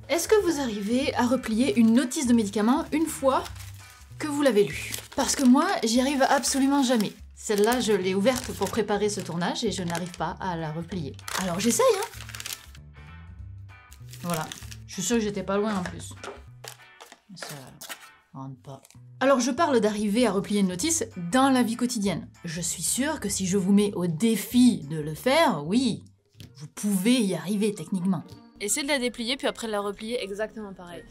Est-ce que vous arrivez à replier une notice de médicament une fois que vous l'avez lue? Parce que moi, j'y arrive absolument jamais. Celle-là, je l'ai ouverte pour préparer ce tournage et je n'arrive pas à la replier. Alors j'essaye, hein. Voilà. Je suis sûre que j'étais pas loin en plus. Ça rentre pas. Alors je parle d'arriver à replier une notice dans la vie quotidienne. Je suis sûre que si je vous mets au défi de le faire, oui, vous pouvez y arriver techniquement. Essayez de la déplier puis après de la replier exactement pareil.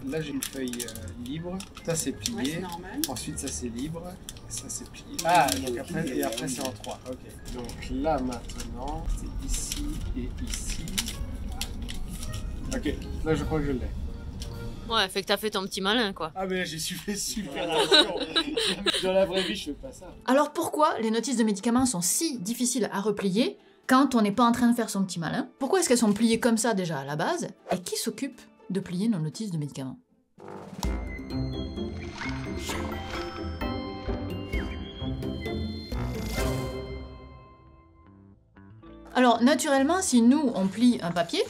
Là j'ai une feuille libre, ça c'est plié, Ouais, c'est normal. Ensuite ça c'est libre, ça c'est plié. Ah, donc après c'est en 3. Ok. Donc là maintenant, c'est ici et ici. Ok, là je crois que je l'ai. Ouais, fait que t'as fait ton petit malin quoi. Ah mais là j'ai fait super attention. Dans la vraie vie je fais pas ça. Alors pourquoi les notices de médicaments sont si difficiles à replier quand on n'est pas en train de faire son petit malin? Pourquoi est-ce qu'elles sont pliées comme ça déjà à la base? Et qui s'occupe de plier nos notices de médicaments? Alors naturellement, si nous on plie un papier,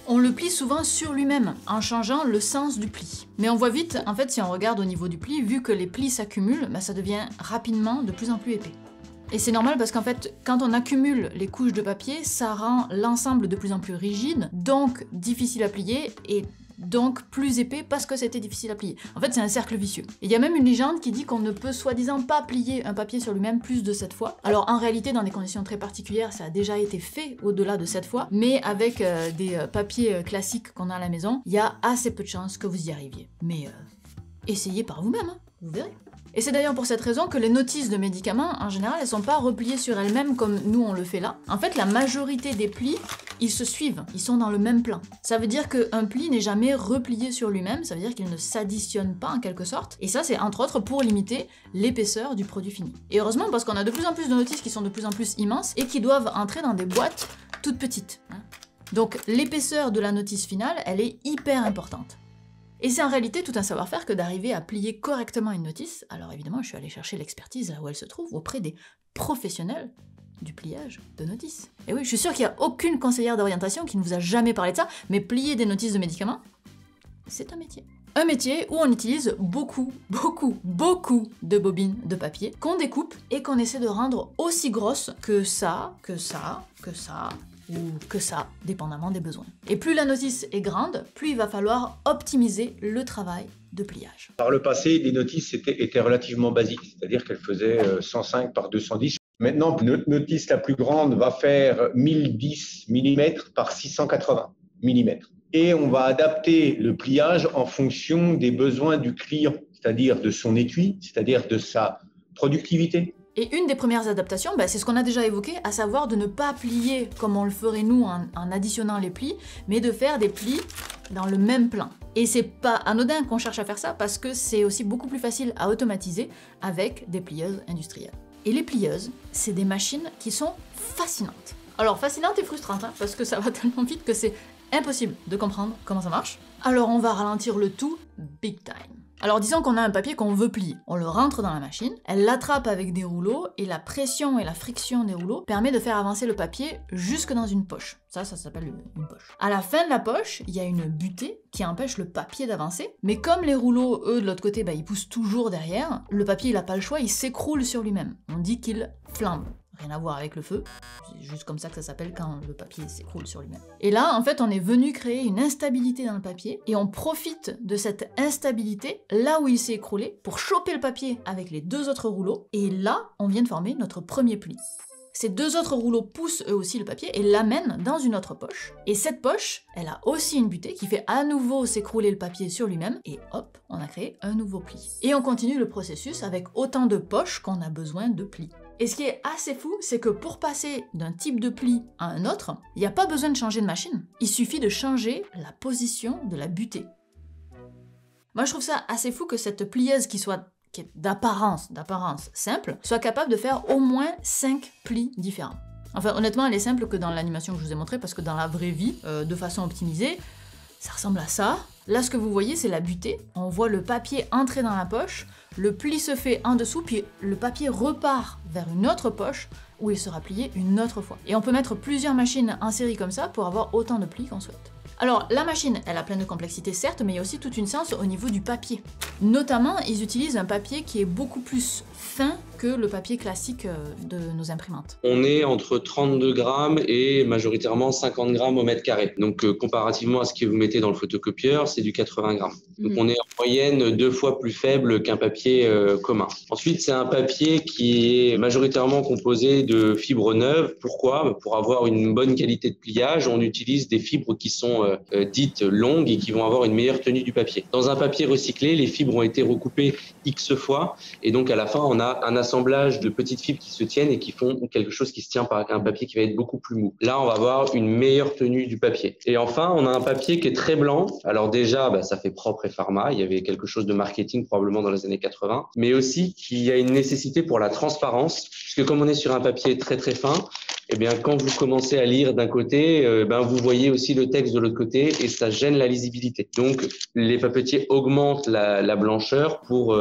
on le plie souvent sur lui-même, en changeant le sens du pli. Mais on voit vite, en fait, si on regarde au niveau du pli, vu que les plis s'accumulent, bah, ça devient rapidement de plus en plus épais. Et c'est normal parce qu'en fait, quand on accumule les couches de papier, ça rend l'ensemble de plus en plus rigide, donc difficile à plier, et donc plus épais parce que c'était difficile à plier. En fait, c'est un cercle vicieux. Il y a même une légende qui dit qu'on ne peut soi-disant pas plier un papier sur lui-même plus de 7 fois. Alors en réalité, dans des conditions très particulières, ça a déjà été fait au-delà de 7 fois, mais avec des papiers classiques qu'on a à la maison, il y a assez peu de chances que vous y arriviez. Mais essayez par vous-même, hein, vous verrez. Et c'est d'ailleurs pour cette raison que les notices de médicaments, en général, elles sont pas repliées sur elles-mêmes comme nous on le fait là. En fait, la majorité des plis, ils se suivent, ils sont dans le même plan. Ça veut dire qu'un pli n'est jamais replié sur lui-même, ça veut dire qu'il ne s'additionne pas en quelque sorte. Et ça, c'est entre autres pour limiter l'épaisseur du produit fini. Et heureusement, parce qu'on a de plus en plus de notices qui sont de plus en plus immenses et qui doivent entrer dans des boîtes toutes petites. Hein. Donc l'épaisseur de la notice finale, elle est hyper importante. Et c'est en réalité tout un savoir-faire que d'arriver à plier correctement une notice. Alors évidemment, je suis allée chercher l'expertise là où elle se trouve, auprès des professionnels du pliage de notices. Et oui, je suis sûre qu'il n'y a aucune conseillère d'orientation qui ne vous a jamais parlé de ça, mais plier des notices de médicaments, c'est un métier. Un métier où on utilise beaucoup de bobines de papier qu'on découpe et qu'on essaie de rendre aussi grosses que ça, ou que ça, dépendamment des besoins. Et plus la notice est grande, plus il va falloir optimiser le travail de pliage. Par le passé, les notices étaient relativement basiques, c'est-à-dire qu'elles faisaient 105 par 210. Maintenant, notre notice la plus grande va faire 1010 mm par 680 mm. Et on va adapter le pliage en fonction des besoins du client, c'est-à-dire de son étui, c'est-à-dire de sa productivité. Et une des premières adaptations, c'est ce qu'on a déjà évoqué, à savoir de ne pas plier comme on le ferait nous en additionnant les plis, mais de faire des plis dans le même plan. Et c'est pas anodin qu'on cherche à faire ça, parce que c'est aussi beaucoup plus facile à automatiser avec des plieuses industrielles. Et les plieuses, c'est des machines qui sont fascinantes. Alors fascinantes et frustrantes, hein, parce que ça va tellement vite que c'est impossible de comprendre comment ça marche. Alors on va ralentir le tout big time. Alors disons qu'on a un papier qu'on veut plier. On le rentre dans la machine, elle l'attrape avec des rouleaux, et la pression et la friction des rouleaux permet de faire avancer le papier jusque dans une poche. Ça s'appelle une poche. À la fin de la poche, il y a une butée qui empêche le papier d'avancer, mais comme les rouleaux, eux, de l'autre côté, ils poussent toujours derrière, le papier, il n'a pas le choix, il s'écroule sur lui-même. On dit qu'il flambe. Rien à voir avec le feu, c'est juste comme ça que ça s'appelle quand le papier s'écroule sur lui-même. Et là, en fait, on est venu créer une instabilité dans le papier, et on profite de cette instabilité, là où il s'est écroulé, pour choper le papier avec les deux autres rouleaux, et là, on vient de former notre premier pli. Ces deux autres rouleaux poussent eux aussi le papier et l'amènent dans une autre poche. Et cette poche, elle a aussi une butée qui fait à nouveau s'écrouler le papier sur lui-même, et hop, on a créé un nouveau pli. Et on continue le processus avec autant de poches qu'on a besoin de plis. Et ce qui est assez fou, c'est que pour passer d'un type de pli à un autre, il n'y a pas besoin de changer de machine. Il suffit de changer la position de la butée. Moi, je trouve ça assez fou que cette plieuse qui est d'apparence simple, soit capable de faire au moins 5 plis différents. Enfin, honnêtement, elle est simple que dans l'animation que je vous ai montrée, parce que dans la vraie vie, de façon optimisée, ça ressemble à ça, Là, ce que vous voyez, c'est la butée. On voit le papier entrer dans la poche, le pli se fait en dessous, puis le papier repart vers une autre poche où il sera plié une autre fois. Et on peut mettre plusieurs machines en série comme ça pour avoir autant de plis qu'on souhaite. Alors, la machine, elle a plein de complexité certes, mais il y a aussi toute une science au niveau du papier. Notamment, ils utilisent un papier qui est beaucoup plus fin que le papier classique de nos imprimantes. On est entre 32 grammes et majoritairement 50 grammes au mètre carré. Donc, comparativement à ce que vous mettez dans le photocopieur, c'est du 80 grammes. Donc, on est en moyenne 2 fois plus faible qu'un papier commun. Ensuite, c'est un papier qui est majoritairement composé de fibres neuves. Pourquoi? Pour avoir une bonne qualité de pliage, on utilise des fibres qui sont dites longues et qui vont avoir une meilleure tenue du papier. Dans un papier recyclé, les fibres ont été recoupées X fois et donc à la fin, on a un assemblage de petites fibres qui se tiennent et qui font quelque chose qui se tient par un papier qui va être beaucoup plus mou. Là, on va avoir une meilleure tenue du papier. Et enfin, on a un papier qui est très blanc. Alors déjà, ça fait propre et pharma. Il y avait quelque chose de marketing probablement dans les années 80, mais aussi qu'il y a une nécessité pour la transparence, puisque comme on est sur un papier très très fin, eh bien, quand vous commencez à lire d'un côté, vous voyez aussi le texte de l'autre côté et ça gêne la lisibilité. Donc, les papetiers augmentent la blancheur pour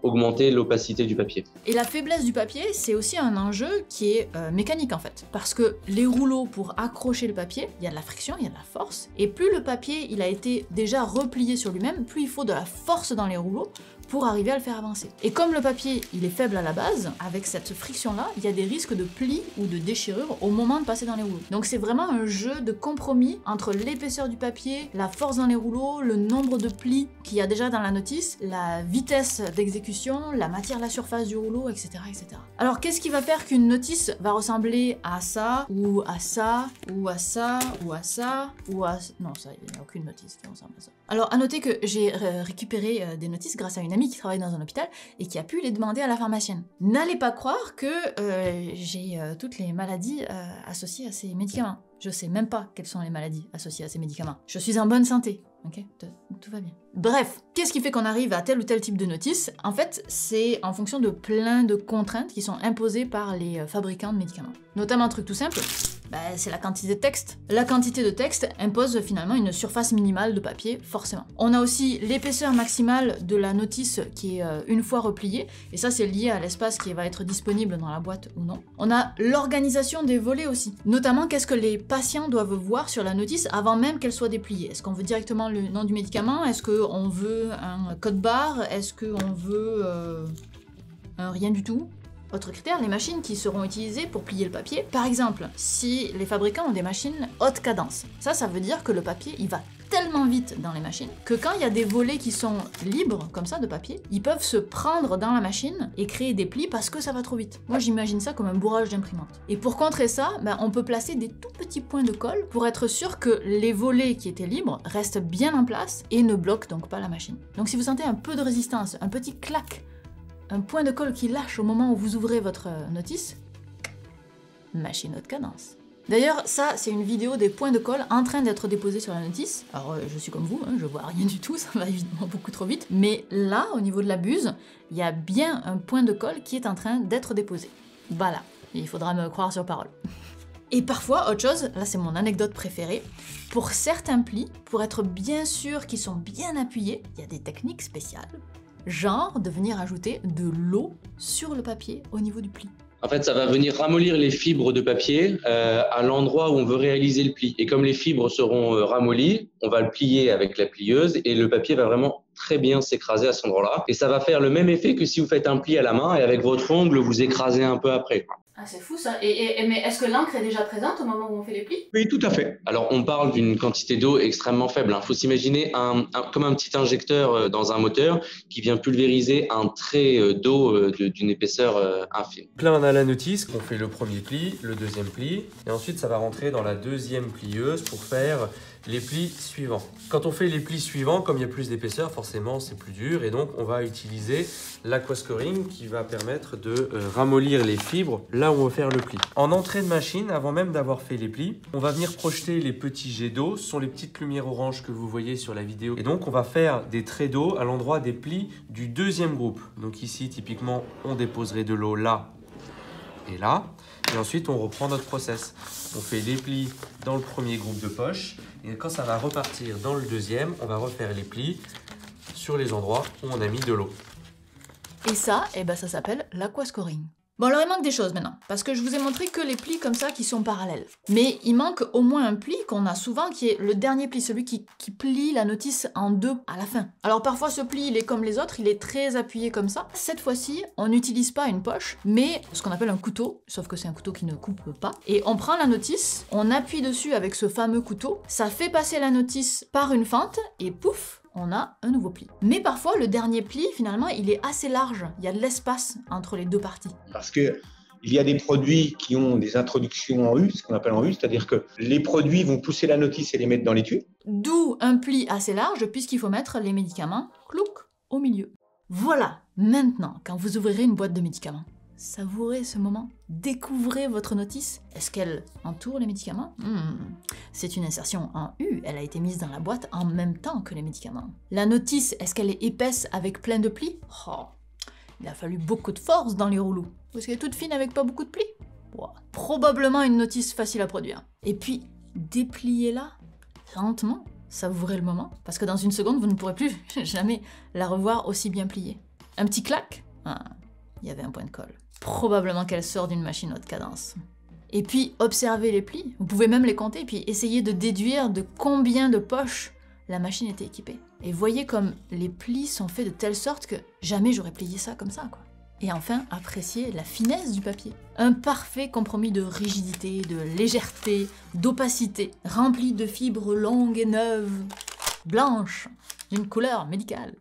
augmenter l'opacité du papier. Et la faiblesse du papier, c'est aussi un enjeu qui est mécanique en fait. Parce que les rouleaux, pour accrocher le papier, il y a de la friction, il y a de la force. Et plus le papier il a été déjà replié sur lui-même, plus il faut de la force dans les rouleaux pour arriver à le faire avancer. Et comme le papier il est faible à la base, avec cette friction-là, il y a des risques de plis ou de déchirure au moment de passer dans les rouleaux. Donc c'est vraiment un jeu de compromis entre l'épaisseur du papier, la force dans les rouleaux, le nombre de plis qu'il y a déjà dans la notice, la vitesse d'exécution, la matière, la surface du rouleau, etc. etc. Alors qu'est-ce qui va faire qu'une notice va ressembler à ça, ou à ça, ou à ça, ou à ça, ou à... Non, ça, il n'y a aucune notice qui ressemble à ça. Alors à noter que j'ai récupéré des notices grâce à une amie qui travaille dans un hôpital et qui a pu les demander à la pharmacienne. N'allez pas croire que j'ai toutes les maladies associées à ces médicaments. Je sais même pas quelles sont les maladies associées à ces médicaments. Je suis en bonne santé, ok? Tout va bien. Bref, qu'est-ce qui fait qu'on arrive à tel ou tel type de notice? En fait, c'est en fonction de plein de contraintes qui sont imposées par les fabricants de médicaments. Notamment un truc tout simple, c'est la quantité de texte. La quantité de texte impose finalement une surface minimale de papier, forcément. On a aussi l'épaisseur maximale de la notice qui est une fois repliée, et ça c'est lié à l'espace qui va être disponible dans la boîte ou non. On a l'organisation des volets aussi, notamment qu'est-ce que les patients doivent voir sur la notice avant même qu'elle soit dépliée. Est-ce qu'on veut directement le nom du médicament? Est-ce qu'on veut un code barre? Est-ce qu'on veut un rien du tout? Autre critère, les machines qui seront utilisées pour plier le papier. Par exemple, si les fabricants ont des machines haute cadence, ça veut dire que le papier, il va tellement vite dans les machines que quand il y a des volets qui sont libres, comme ça, de papier, ils peuvent se prendre dans la machine et créer des plis parce que ça va trop vite. Moi, j'imagine ça comme un bourrage d'imprimante. Et pour contrer ça, on peut placer des tout petits points de colle pour être sûr que les volets qui étaient libres restent bien en place et ne bloquent donc pas la machine. Donc si vous sentez un peu de résistance, un petit clac, un point de colle qui lâche au moment où vous ouvrez votre notice, machine haute cadence. D'ailleurs, ça, c'est une vidéo des points de colle en train d'être déposés sur la notice. Alors, je suis comme vous, je vois rien du tout, ça va évidemment beaucoup trop vite. Mais là, au niveau de la buse, il y a bien un point de colle qui est en train d'être déposé. Voilà, il faudra me croire sur parole. Et parfois, autre chose, là c'est mon anecdote préférée, pour certains plis, pour être bien sûr qu'ils sont bien appuyés, il y a des techniques spéciales. Genre de venir ajouter de l'eau sur le papier au niveau du pli. En fait, ça va venir ramollir les fibres de papier à l'endroit où on veut réaliser le pli. Et comme les fibres seront ramollies, on va le plier avec la plieuse et le papier va vraiment très bien s'écraser à cet endroit-là. Et ça va faire le même effet que si vous faites un pli à la main et avec votre ongle, vous écrasez un peu après. Ah, c'est fou ça. Mais est-ce que l'encre est déjà présente au moment où on fait les plis? Oui, tout à fait. Alors, on parle d'une quantité d'eau extrêmement faible. Il faut s'imaginer comme un petit injecteur dans un moteur qui vient pulvériser un trait d'eau d'une épaisseur infime. Là, on a la notice, on fait le premier pli, le deuxième pli, et ensuite ça va rentrer dans la deuxième plieuse pour faire les plis suivants. Quand on fait les plis suivants, comme il y a plus d'épaisseur, forcément c'est plus dur, et donc on va utiliser l'aquascoring qui va permettre de ramollir les fibres là où on veut faire le pli. En entrée de machine, avant même d'avoir fait les plis, on va venir projeter les petits jets d'eau, ce sont les petites lumières oranges que vous voyez sur la vidéo, et donc on va faire des traits d'eau à l'endroit des plis du deuxième groupe. Donc ici typiquement on déposerait de l'eau là et là. Et ensuite, on reprend notre process. On fait les plis dans le premier groupe de poches. Et quand ça va repartir dans le deuxième, on va refaire les plis sur les endroits où on a mis de l'eau. Et ça, ça s'appelle l'aquascoring. Bon, alors il manque des choses maintenant, parce que je vous ai montré que les plis comme ça qui sont parallèles. Mais il manque au moins un pli qu'on a souvent, qui est le dernier pli, celui qui plie la notice en deux à la fin. Alors parfois ce pli, il est comme les autres, il est très appuyé comme ça. Cette fois-ci, on n'utilise pas une poche, mais ce qu'on appelle un couteau, sauf que c'est un couteau qui ne coupe pas. Et on prend la notice, on appuie dessus avec ce fameux couteau, ça fait passer la notice par une fente, et pouf, on a un nouveau pli. Mais parfois, le dernier pli, finalement, il est assez large. Il y a de l'espace entre les deux parties. Parce que il y a des produits qui ont des introductions en U, ce qu'on appelle en U, c'est-à-dire que les produits vont pousser la notice et les mettre dans les tuyaux. D'où un pli assez large, puisqu'il faut mettre les médicaments, clouc, au milieu. Voilà, maintenant, quand vous ouvrirez une boîte de médicaments, savourez ce moment, découvrez votre notice. Est-ce qu'elle entoure les médicaments? C'est une insertion en U, elle a été mise dans la boîte en même temps que les médicaments. La notice, est-ce qu'elle est épaisse avec plein de plis? Oh, il a fallu beaucoup de force dans les rouleaux. Est-ce qu'elle est toute fine avec pas beaucoup de plis? Probablement une notice facile à produire. Et puis, dépliez-la lentement, savourez le moment, parce que dans une seconde, vous ne pourrez plus jamais la revoir aussi bien pliée. Un petit clac? Il y avait un point de colle. Probablement qu'elle sort d'une machine haute cadence. Et puis, observez les plis. Vous pouvez même les compter, et puis essayez de déduire de combien de poches la machine était équipée. Et voyez comme les plis sont faits de telle sorte que jamais j'aurais plié ça comme ça, quoi. Et enfin, appréciez la finesse du papier. Un parfait compromis de rigidité, de légèreté, d'opacité, rempli de fibres longues et neuves, blanches, d'une couleur médicale.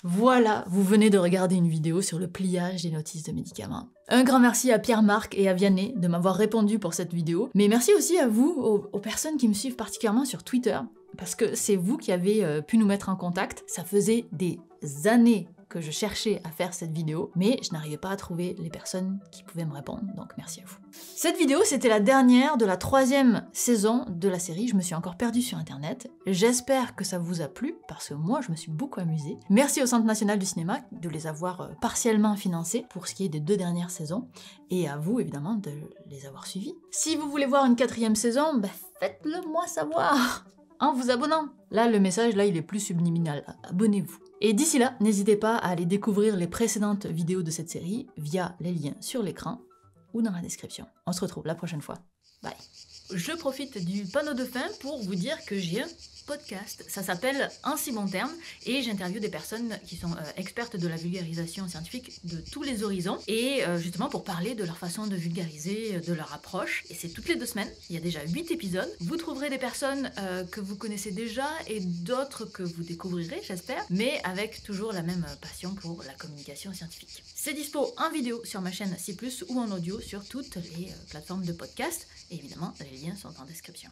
Voilà, vous venez de regarder une vidéo sur le pliage des notices de médicaments. Un grand merci à Pierre-Marc et à Vianney de m'avoir répondu pour cette vidéo, mais merci aussi à vous, aux personnes qui me suivent particulièrement sur Twitter, parce que c'est vous qui avez pu nous mettre en contact. Ça faisait des années que je cherchais à faire cette vidéo, mais je n'arrivais pas à trouver les personnes qui pouvaient me répondre, donc merci à vous. Cette vidéo, c'était la dernière de la 3e saison de la série. Je me suis encore perdue sur internet. J'espère que ça vous a plu, parce que moi, je me suis beaucoup amusée. Merci au Centre national du cinéma de les avoir partiellement financés pour ce qui est des 2 dernières saisons, et à vous, évidemment, de les avoir suivis. Si vous voulez voir une 4e saison, faites-le moi savoir en vous abonnant. Là, le message, il est plus subliminal. Abonnez-vous. Et d'ici là, n'hésitez pas à aller découvrir les précédentes vidéos de cette série via les liens sur l'écran ou dans la description. On se retrouve la prochaine fois. Bye. Je profite du panneau de fin pour vous dire que j'ai un podcast. Ça s'appelle Un si bon terme et j'interviewe des personnes qui sont expertes de la vulgarisation scientifique de tous les horizons et justement pour parler de leur façon de vulgariser, de leur approche. Et c'est toutes les 2 semaines. Il y a déjà 8 épisodes. Vous trouverez des personnes que vous connaissez déjà et d'autres que vous découvrirez, j'espère, mais avec toujours la même passion pour la communication scientifique. C'est dispo en vidéo sur ma chaîne C+, ou en audio sur toutes les plateformes de podcast. Et évidemment, les liens sont en description.